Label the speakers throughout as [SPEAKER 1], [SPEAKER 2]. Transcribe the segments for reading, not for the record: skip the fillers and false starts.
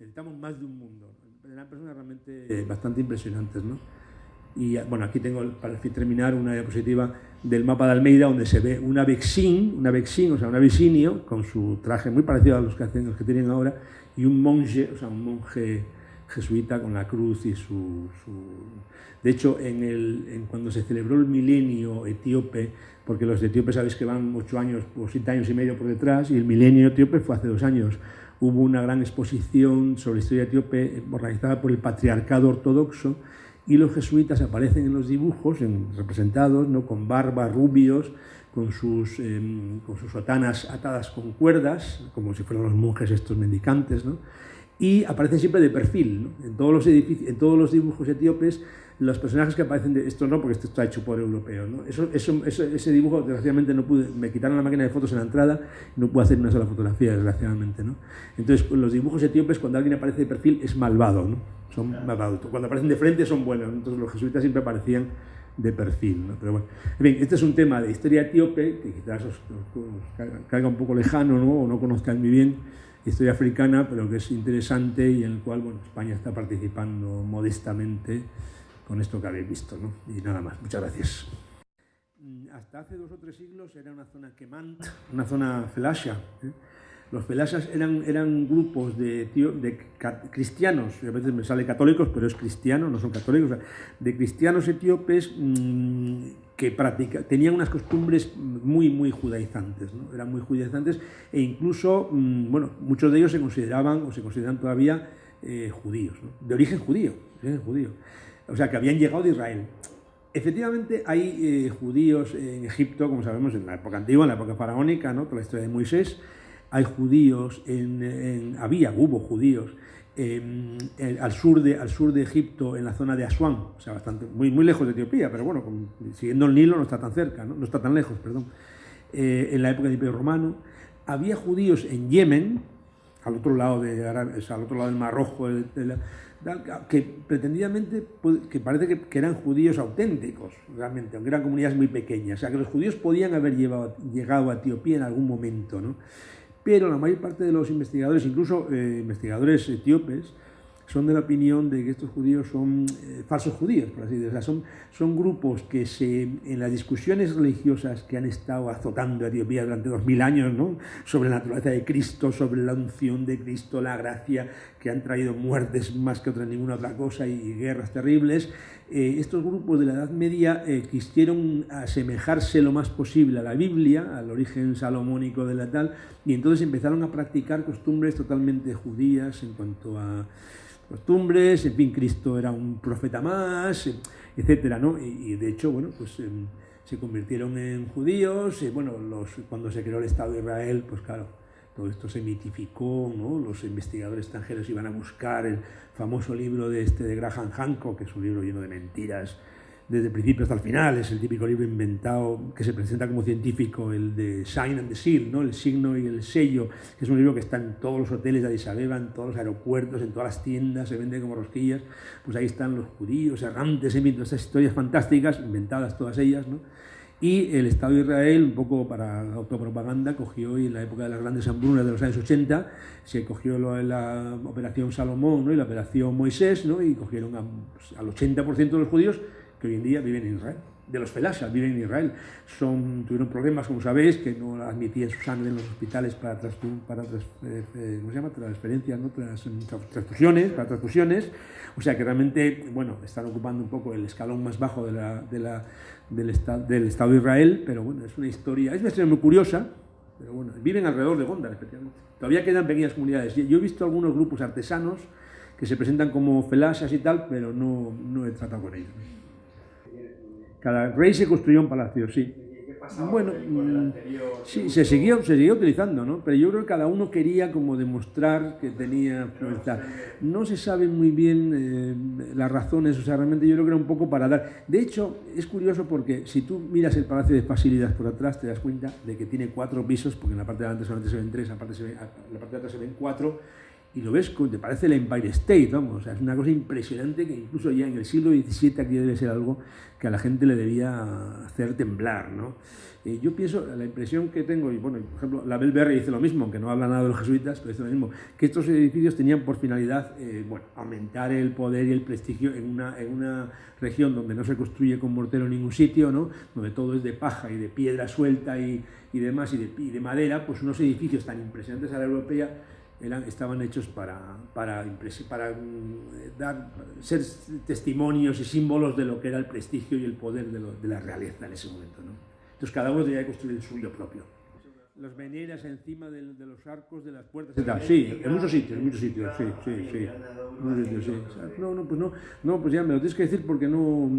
[SPEAKER 1] necesitamos más de un mundo. Eran personas realmente bastante impresionantes, ¿no? Y bueno, aquí tengo para terminar una diapositiva del mapa de Almeida donde se ve una vexin, o sea, una visinio, con su traje muy parecido a los que tienen ahora, y un monje, o sea, un monje jesuita con la cruz y su... De hecho, cuando se celebró el milenio etíope, porque los etíopes sabéis que van 8 años o 7 años y medio por detrás, y el milenio etíope fue hace 2 años, hubo una gran exposición sobre la historia etíope organizada por el Patriarcado Ortodoxo, y los jesuitas aparecen en los dibujos, representados, ¿no?, con barba, rubios, con sus sotanas atadas con cuerdas, como si fueran los monjes estos mendicantes, ¿no? Y aparecen siempre de perfil, ¿no? En todos los dibujos etíopes, los personajes que aparecen, esto no, porque esto está hecho por europeos, ¿no? Ese dibujo, desgraciadamente, no pude, me quitaron la máquina de fotos en la entrada, no pude hacer una sola fotografía, desgraciadamente, ¿no? Entonces, los dibujos etíopes, cuando alguien aparece de perfil, es malvado, ¿no? Son malvados. Cuando aparecen de frente, son buenos, ¿no? Entonces, los jesuitas siempre aparecían de perfil, ¿no? Pero bueno, bien, este es un tema de historia etíope, que quizás os caiga un poco lejano, ¿no?, o no conozcan muy bien, historia africana, pero que es interesante y en el cual, bueno, España está participando modestamente con esto que habéis visto, ¿no? Y nada más, muchas gracias. Hasta hace 2 o 3 siglos era una zona quemant, una zona felasha, ¿eh? Los felashas eran grupos de cristianos, a veces me sale católicos, pero es cristiano, no son católicos, o sea, de cristianos etíopes que tenían unas costumbres muy judaizantes, ¿no? Eran muy judaizantes e incluso, bueno, muchos de ellos se consideraban o se consideran todavía judíos, ¿no? De origen judío, o sea, que habían llegado de Israel. Efectivamente, hay judíos en Egipto, como sabemos, en la época antigua, en la época faraónica, ¿no?, toda la historia de Moisés. Hay judíos, hubo judíos al sur de Egipto, en la zona de Asuán, o sea, muy lejos de Etiopía, pero bueno, siguiendo el Nilo no está tan cerca, no está tan lejos, perdón. En la época del Imperio Romano. Había judíos en Yemen, al otro lado del Mar Rojo, que pretendidamente, que parece que eran judíos auténticos, realmente, aunque eran comunidades muy pequeñas. O sea, que los judíos podían haber llegado a Etiopía en algún momento, ¿no? Pero la mayor parte de los investigadores, incluso investigadores etíopes, son de la opinión de que estos judíos son falsos judíos, por así decirlo. O sea, son grupos que en las discusiones religiosas que han estado azotando a Etiopía durante 2000 años, ¿no?, sobre la naturaleza de Cristo, sobre la unción de Cristo, la gracia, que han traído muertes más que ninguna otra cosa y guerras terribles, estos grupos de la Edad Media quisieron asemejarse lo más posible a la Biblia, al origen salomónico de la tal, y entonces empezaron a practicar costumbres totalmente judías en cuanto a costumbres, en fin, Cristo era un profeta más, etcétera, ¿no? Y de hecho, bueno, pues se convirtieron en judíos, bueno, cuando se creó el Estado de Israel, pues claro, todo esto se mitificó, ¿no? Los investigadores extranjeros iban a buscar el famoso libro de Graham Hancock, que es un libro lleno de mentiras, desde el principio hasta el final. Es el típico libro inventado que se presenta como científico, el de Sign and the Seal, ¿no?, el signo y el sello, que es un libro que está en todos los hoteles de Addis Abeba, en todos los aeropuertos, en todas las tiendas, se vende como rosquillas. Pues ahí están los judíos errantes, estas historias fantásticas, inventadas todas ellas, ¿no? Y el Estado de Israel, un poco para autopropaganda, cogió, y en la época de las grandes hambrunas de los años 80, se cogió la Operación Salomón, ¿no?, y la Operación Moisés, ¿no?, y cogieron al 80% de los judíos que hoy en día viven en Israel, de los felashas, viven en Israel. Tuvieron problemas, como sabéis, que no admitían su sangre en los hospitales para transferencias, ¿no?, transfusiones. O sea que realmente, bueno, están ocupando un poco el escalón más bajo del Estado de Israel, pero bueno, es una historia muy curiosa, pero bueno, viven alrededor de Gondar, efectivamente. Todavía quedan pequeñas comunidades. Yo he visto algunos grupos artesanos que se presentan como felashas y tal, pero no he tratado con ellos. Cada rey se construyó un palacio, sí. Bueno, sí, se siguió utilizando, ¿no? Pero yo creo que cada uno quería como demostrar que tenía fuerza. No se sabe muy bien las razones, o sea, realmente yo creo que era un poco para dar. De hecho, es curioso porque si tú miras el Palacio de Fasílidas por atrás, te das cuenta de que tiene 4 pisos, porque en la parte de adelante solamente se ven 3, en la parte de atrás se ven 4, y lo ves, te parece el Empire State, vamos, o sea, es una cosa impresionante que incluso ya en el siglo XVII aquí debe ser algo que a la gente le debía hacer temblar, ¿no? Yo pienso, la impresión que tengo, y bueno, por ejemplo, la Belberry dice lo mismo, aunque no habla nada de los jesuitas, pero dice lo mismo, que estos edificios tenían por finalidad, bueno, aumentar el poder y el prestigio en una región donde no se construye con mortero en ningún sitio, ¿no? Donde todo es de paja y de piedra suelta y demás, y de madera, pues unos edificios tan impresionantes a la europea estaban hechos para ser testimonios y símbolos de lo que era el prestigio y el poder de la realeza en ese momento, ¿no? Entonces cada uno tenía que construir el suyo propio. Las veneras encima de los arcos de las puertas. Sí, en muchos sitios, sí. No, pues ya me lo tienes que decir porque no...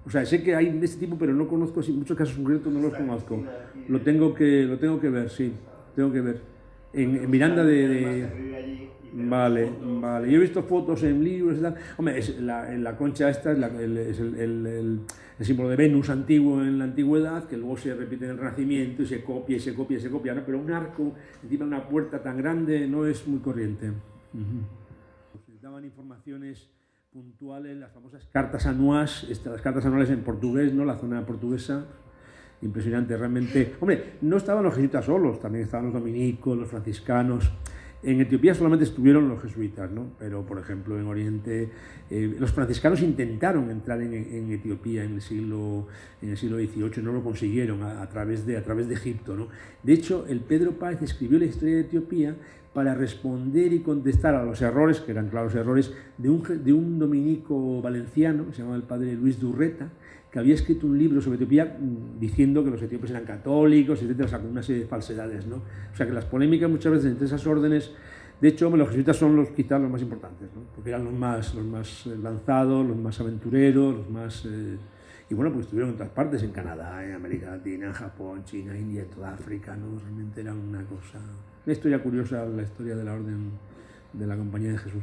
[SPEAKER 1] O sea, sé que hay de este tipo, pero no conozco, en muchos casos concretos no los conozco. Lo tengo que ver, sí, tengo que ver. En Miranda Vale. Yo he visto fotos en libros y tal. Hombre, la concha esta es el símbolo de Venus antiguo en la antigüedad, que luego se repite en el Renacimiento y se copia, ¿no? Pero un arco encima de una puerta tan grande no es muy corriente. Daban informaciones puntuales, las famosas cartas anuales, las cartas anuales en portugués, ¿no? La zona portuguesa. Impresionante, realmente. Hombre, no estaban los jesuitas solos, también estaban los dominicos, los franciscanos. En Etiopía solamente estuvieron los jesuitas, ¿no? Pero, por ejemplo, en Oriente, los franciscanos intentaron entrar en Etiopía en el siglo XVIII, no lo consiguieron a través de Egipto, ¿no? De hecho, el Pedro Páez escribió la historia de Etiopía para responder y contestar a los errores, que eran claros errores, de un dominico valenciano, que se llamaba el padre Luis Durreta, que había escrito un libro sobre Etiopía diciendo que los etíopes eran católicos, etcétera, o sea, con una serie de falsedades, ¿no? O sea, que las polémicas muchas veces entre esas órdenes, de hecho, los jesuitas son quizás los más importantes, ¿no? Porque eran los más lanzados, los más aventureros, los más... y bueno, pues estuvieron en otras partes, en Canadá, en América Latina, en Japón, China, India, toda África, ¿no? Realmente era una historia curiosa, la historia de la orden de la Compañía de Jesús,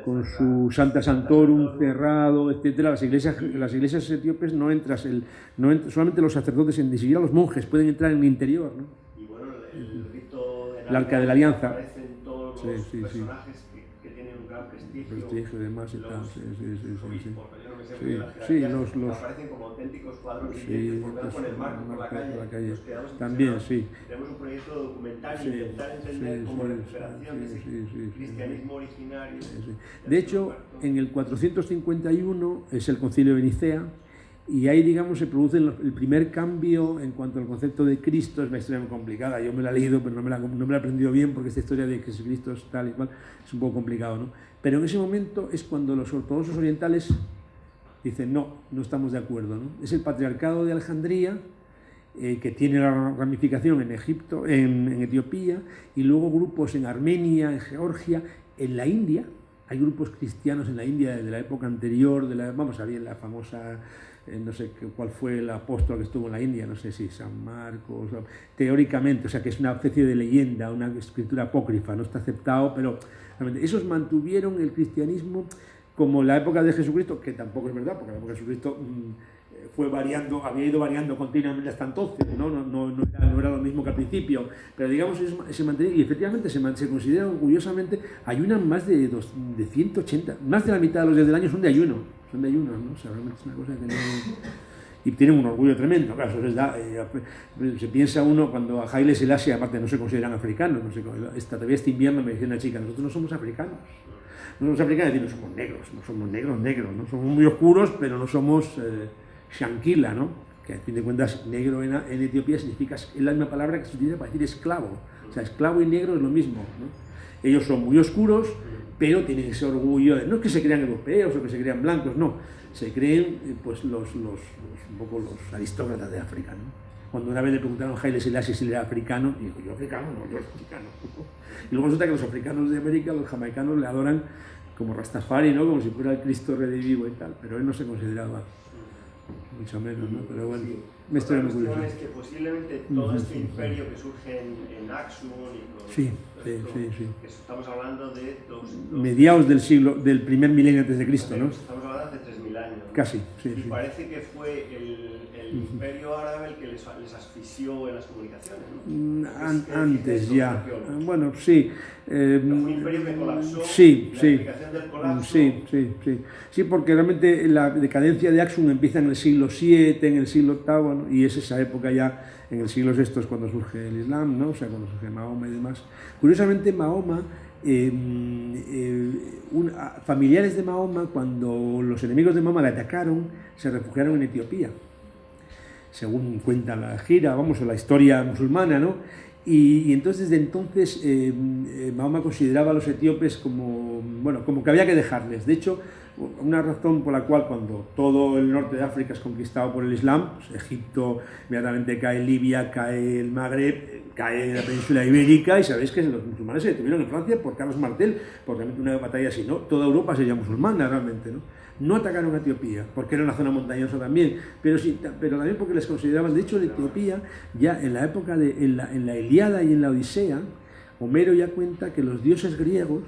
[SPEAKER 1] con su Santa Santorum cerrado, etcétera. Las iglesias etíopes no entran, solamente los sacerdotes, ni siquiera los monjes pueden entrar en el interior, ¿no?
[SPEAKER 2] Y bueno, el rito
[SPEAKER 1] el Arca de la Alianza.
[SPEAKER 2] Aparecen todos los personajes que tienen un gran prestigio
[SPEAKER 1] y demás y tal.
[SPEAKER 2] Aparecen como auténticos cuadros vivientes por el marco, por la calle.
[SPEAKER 1] También, sí.
[SPEAKER 2] Tenemos un proyecto documental y intentar entender cómo la recuperación de ese cristianismo originario.
[SPEAKER 1] De hecho, en el 451 es el Concilio de Nicea, y ahí, digamos, se produce el primer cambio en cuanto al concepto de Cristo. Es una historia muy complicada, yo me la he leído, pero no me la he aprendido bien, porque esta historia de que Jesucristo es tal y cual es un poco complicado, ¿no? Pero en ese momento es cuando los ortodoxos orientales dicen, no estamos de acuerdo, ¿no? Es el Patriarcado de Alejandría, que tiene la ramificación en Egipto, en Etiopía, y luego grupos en Armenia, en Georgia, en la India. Hay grupos cristianos en la India de la época anterior, había la famosa... no sé cuál fue el apóstol que estuvo en la India, no sé si San Marcos, teóricamente, o sea que es una especie de leyenda, una escritura apócrifa, no está aceptado, pero realmente esos mantuvieron el cristianismo como la época de Jesucristo, que tampoco es verdad, porque la época de Jesucristo había ido variando continuamente hasta entonces, no era lo mismo que al principio, pero digamos se mantenía, y efectivamente se considera orgullosamente, ayunan más de 180, más de la mitad de los días del año son de ayuno, ¿no? O sea, realmente es una cosa que no... Y tienen un orgullo tremendo, claro, eso les da... se piensa uno, cuando a Haile Selassie, aparte no se consideran africanos, todavía este invierno me decía una chica, nosotros no somos africanos. No somos africanos, es decir, no somos negros, ¿no? Somos muy oscuros, pero no somos Shankila, ¿no? Que a fin de cuentas negro en Etiopía significa, es la misma palabra que se utiliza para decir esclavo. O sea, esclavo y negro es lo mismo, ¿no? Ellos son muy oscuros, pero tienen ese orgullo no es que se crean europeos o que se crean blancos, no, se creen pues un poco los aristócratas de África, ¿no? Cuando una vez le preguntaron a Haile Selassie si él era africano, y dijo, yo africano, no, yo africano. Y luego resulta que los africanos de América, los jamaicanos, le adoran como Rastafari, ¿no? Como si fuera el Cristo redivivo y tal, pero él no se consideraba, mucho menos, ¿no? Pero bueno, me estoy muy curioso.
[SPEAKER 2] Es que posiblemente todo este imperio que surge en Aksum y con
[SPEAKER 1] sí.
[SPEAKER 2] Que estamos hablando de
[SPEAKER 1] mediados del primer milenio antes de Cristo, ¿no?
[SPEAKER 2] Estamos hablando de hace 3000 años.
[SPEAKER 1] Casi, sí.
[SPEAKER 2] Y parece que fue el imperio árabe el que les asfixió en las comunicaciones, ¿no?
[SPEAKER 1] Antes ya. Bueno, sí.
[SPEAKER 2] Fue un imperio que colapsó.
[SPEAKER 1] Sí,
[SPEAKER 2] la
[SPEAKER 1] sí.
[SPEAKER 2] explicación del colapso.
[SPEAKER 1] Sí, porque realmente la decadencia de Aksum empieza en el siglo VII, en el siglo VIII, ¿no? Y es esa época ya, en el siglo VI, es cuando surge el Islam, ¿no? O sea, cuando surge Mahoma y demás. Curiosamente, Mahoma, familiares de Mahoma, cuando los enemigos de Mahoma le atacaron, se refugiaron en Etiopía, según cuenta la gira, vamos, la historia musulmana, ¿no? Y entonces, desde entonces, Mahoma consideraba a los etíopes como, bueno, como que había que dejarles. De hecho, una razón por la cual cuando todo el norte de África es conquistado por el Islam, pues Egipto, inmediatamente cae Libia, cae el Magreb, cae la península ibérica, y sabéis que los musulmanes se detuvieron en Francia por Carlos Martel, porque realmente una batalla así, ¿no? Toda Europa sería musulmana realmente, ¿no? No atacaron a Etiopía, porque era una zona montañosa también, pero también porque les consideraban, de hecho, en Etiopía, ya en la época en la Ilíada y en la Odisea, Homero ya cuenta que los dioses griegos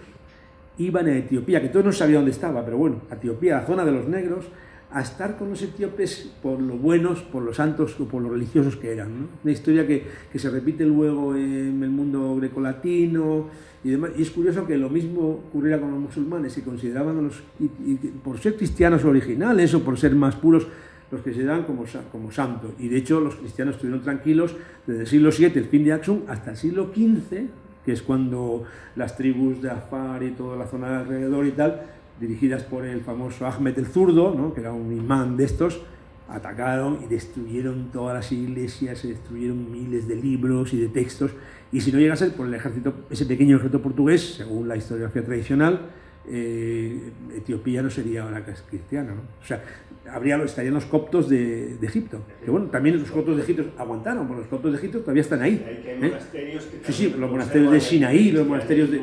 [SPEAKER 1] iban a Etiopía, que todos no sabían dónde estaba, pero bueno, a Etiopía, la zona de los negros, a estar con los etíopes por lo buenos, por los santos o por los religiosos que eran, ¿no? Una historia que se repite luego en el mundo grecolatino y demás. Y es curioso que lo mismo ocurriera con los musulmanes, y consideraban a los, y por ser cristianos originales o por ser más puros, los consideraban como santos. Y de hecho los cristianos estuvieron tranquilos desde el siglo VII, el fin de Aksum, hasta el siglo XV, que es cuando las tribus de Afar y toda la zona de alrededor y tal, dirigidas por el famoso Ahmed el Zurdo, ¿no? Que era un imán de estos, atacaron y destruyeron todas las iglesias, se destruyeron miles de libros y de textos, y si no llegase por el ejército, ese pequeño ejército portugués, según la historiografía tradicional, Etiopía no sería ahora cristiana, ¿no? O sea, estarían los coptos de Egipto, que bueno, también los coptos de Egipto aguantaron, porque los coptos de Egipto todavía están ahí.
[SPEAKER 2] Hay monasterios que
[SPEAKER 1] sí, los monasterios de Sinaí, los monasterios de...